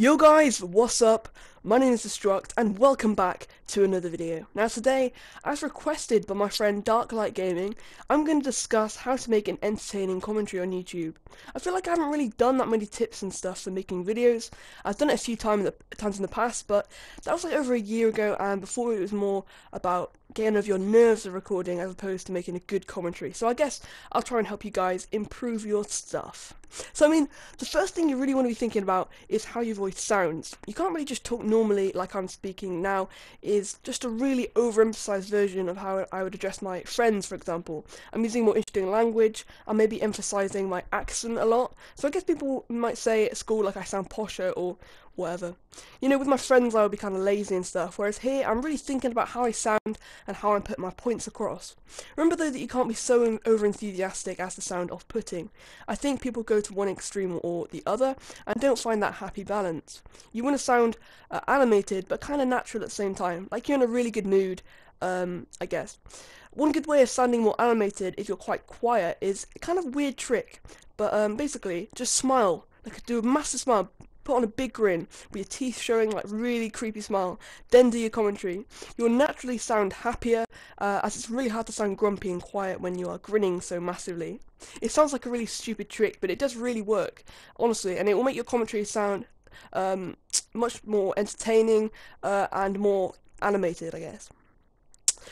Yo guys, what's up? My name is Destruct and welcome back to another video. Now today, as requested by my friend Darklight Gaming, I'm going to discuss how to make an entertaining commentary on YouTube. I feel like I haven't really done that many tips and stuff for making videos. I've done it a few times in the past, but that was like over a year ago, and before it was more about getting over your nerves of recording as opposed to making a good commentary. So I guess I'll try and help you guys improve your stuff. So I mean, the first thing you really want to be thinking about is how your voice sounds. You can't really just talk normally like I'm speaking now. Is just a really overemphasized version of how I would address my friends, for example. I'm using more interesting language. I'm maybe emphasizing my accent a lot. So I guess people might say at school like I sound posher or whatever. You know, with my friends I would be kind of lazy and stuff, whereas here I'm really thinking about how I sound and how I'm putting my points across. Remember though that you can't be so over-enthusiastic as to sound off-putting. I think people go to one extreme or the other and don't find that happy balance. You want to sound animated but kind of natural at the same time, like you're in a really good mood, I guess. One good way of sounding more animated if you're quite quiet is a kind of weird trick, but basically just smile, like do a massive smile. Put on a big grin with your teeth showing, like really creepy smile, then do your commentary. You'll naturally sound happier, as it's really hard to sound grumpy and quiet when you are grinning so massively. It sounds like a really stupid trick, but it does really work, honestly, and it will make your commentary sound much more entertaining and more animated, I guess.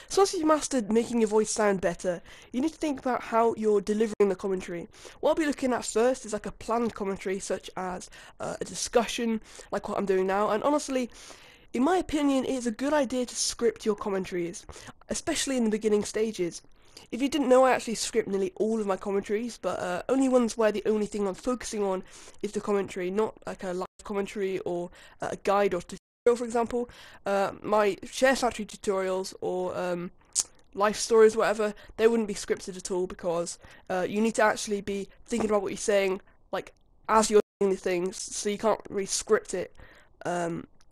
So once you've mastered making your voice sound better, you need to think about how you're delivering the commentary. What I'll be looking at first is like a planned commentary, such as a discussion, like what I'm doing now, and honestly, in my opinion, it's a good idea to script your commentaries, especially in the beginning stages. If you didn't know, I actually script nearly all of my commentaries, but only ones where the only thing I'm focusing on is the commentary, not like a live commentary or a guide or for example. My Share Factory tutorials or life stories, whatever, they wouldn't be scripted at all because you need to actually be thinking about what you're saying, like as you're doing the things, so you can't really script it.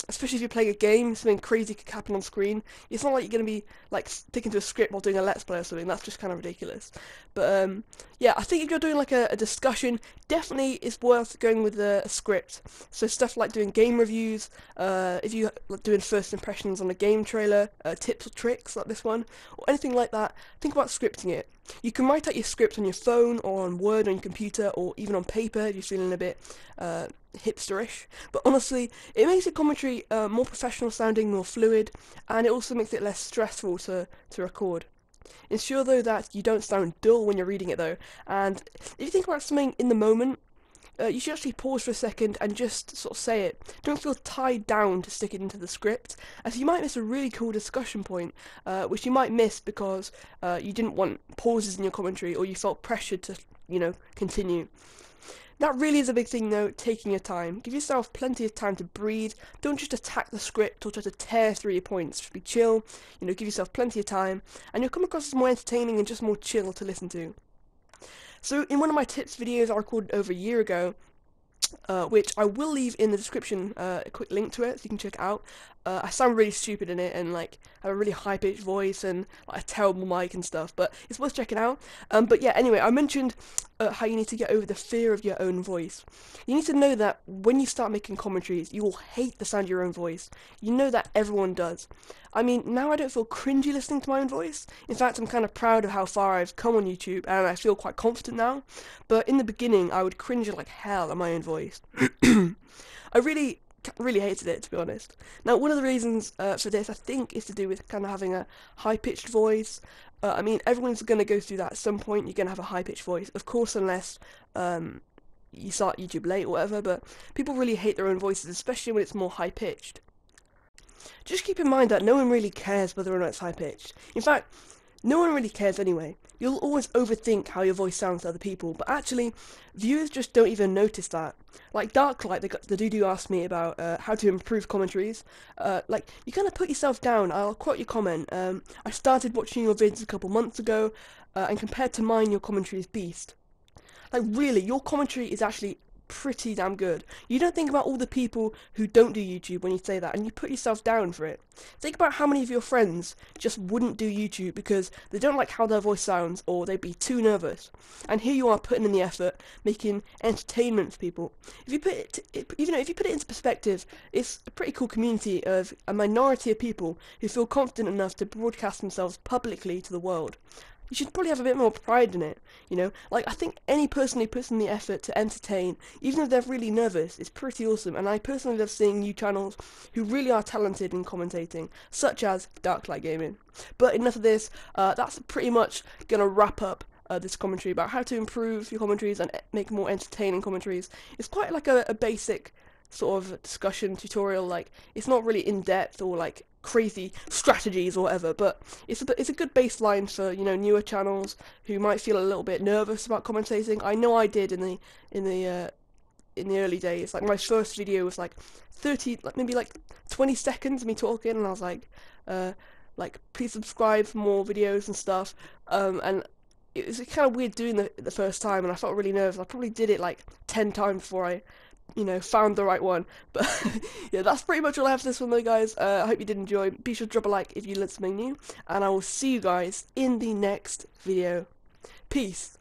Especially if you're playing a game, something crazy could happen on screen. It's not like you're going to be like sticking to a script while doing a Let's Play or something. That's just kind of ridiculous. But yeah, I think if you're doing like a discussion, definitely it's worth going with a script. So stuff like doing game reviews, if you're doing first impressions on a game trailer, tips or tricks like this one, or anything like that, think about scripting it. You can write out your script on your phone or on Word on your computer or even on paper if you're feeling a bit hipsterish, but honestly, it makes your commentary more professional sounding, more fluid, and it also makes it less stressful to record. Ensure though that you don't sound dull when you're reading it though, and if you think about something in the moment, you should actually pause for a second and just sort of say it. Don't feel tied down to stick it into the script, as you might miss a really cool discussion point, which you might miss because you didn't want pauses in your commentary or you felt pressured to, continue. That really is a big thing though, taking your time. Give yourself plenty of time to breathe. Don't just attack the script or try to tear through your points. Just be chill, give yourself plenty of time, and you'll come across as more entertaining and just more chill to listen to. So in one of my tips videos I recorded over a year ago, which I will leave in the description, a quick link to it so you can check it out. I sound really stupid in it and like I have a really high-pitched voice and like, a terrible mic and stuff, but it's worth checking out. But yeah, anyway, I mentioned how you need to get over the fear of your own voice. You need to know that when you start making commentaries, you will hate the sound of your own voice. You know that everyone does. I mean, now I don't feel cringy listening to my own voice. In fact, I'm kind of proud of how far I've come on YouTube, and I feel quite confident now. But in the beginning, I would cringe like hell at my own voice. I really hated it, to be honest. Now, one of the reasons for this, I think, is to do with kind of having a high-pitched voice. I mean, everyone's going to go through that at some point. You're going to have a high-pitched voice, of course, unless you start YouTube late or whatever, but people really hate their own voices, especially when it's more high-pitched. Just keep in mind that no one really cares whether or not it's high-pitched. In fact, no one really cares anyway. You'll always overthink how your voice sounds to other people, but actually, viewers just don't even notice that. Like Darklight, the dude who asked me about how to improve commentaries, you kind of put yourself down. I'll quote your comment. I started watching your vids a couple months ago, and compared to mine, your commentary is beast. Like really, your commentary is actually pretty damn good. You don't think about all the people who don't do YouTube when you say that, and you put yourself down for it. Think about how many of your friends just wouldn't do YouTube because they don't like how their voice sounds, or they'd be too nervous. And here you are putting in the effort, making entertainment for people. If you put if you put it into perspective, it's a pretty cool community of a minority of people who feel confident enough to broadcast themselves publicly to the world. You should probably have a bit more pride in it, you know? Like, I think any person who puts in the effort to entertain, even if they're really nervous, is pretty awesome, and I personally love seeing new channels who really are talented in commentating, such as Darklight Gaming. But enough of this, that's pretty much gonna wrap up this commentary about how to improve your commentaries and make more entertaining commentaries. It's quite like a basic sort of discussion tutorial, like, it's not really in-depth or like crazy strategies or whatever, but it's a good baseline for, you know, newer channels who might feel a little bit nervous about commentating. I know I did in the early days. Like, my first video was like 30, like maybe like 20 seconds of me talking, and I was like please subscribe for more videos and stuff, and it was kind of weird doing the first time, and I felt really nervous. I probably did it like 10 times before I, you know, found the right one. But yeah, that's pretty much all I have for this one though, guys. I hope you did enjoy. Be sure to drop a like if you learned something new, and I will see you guys in the next video. Peace.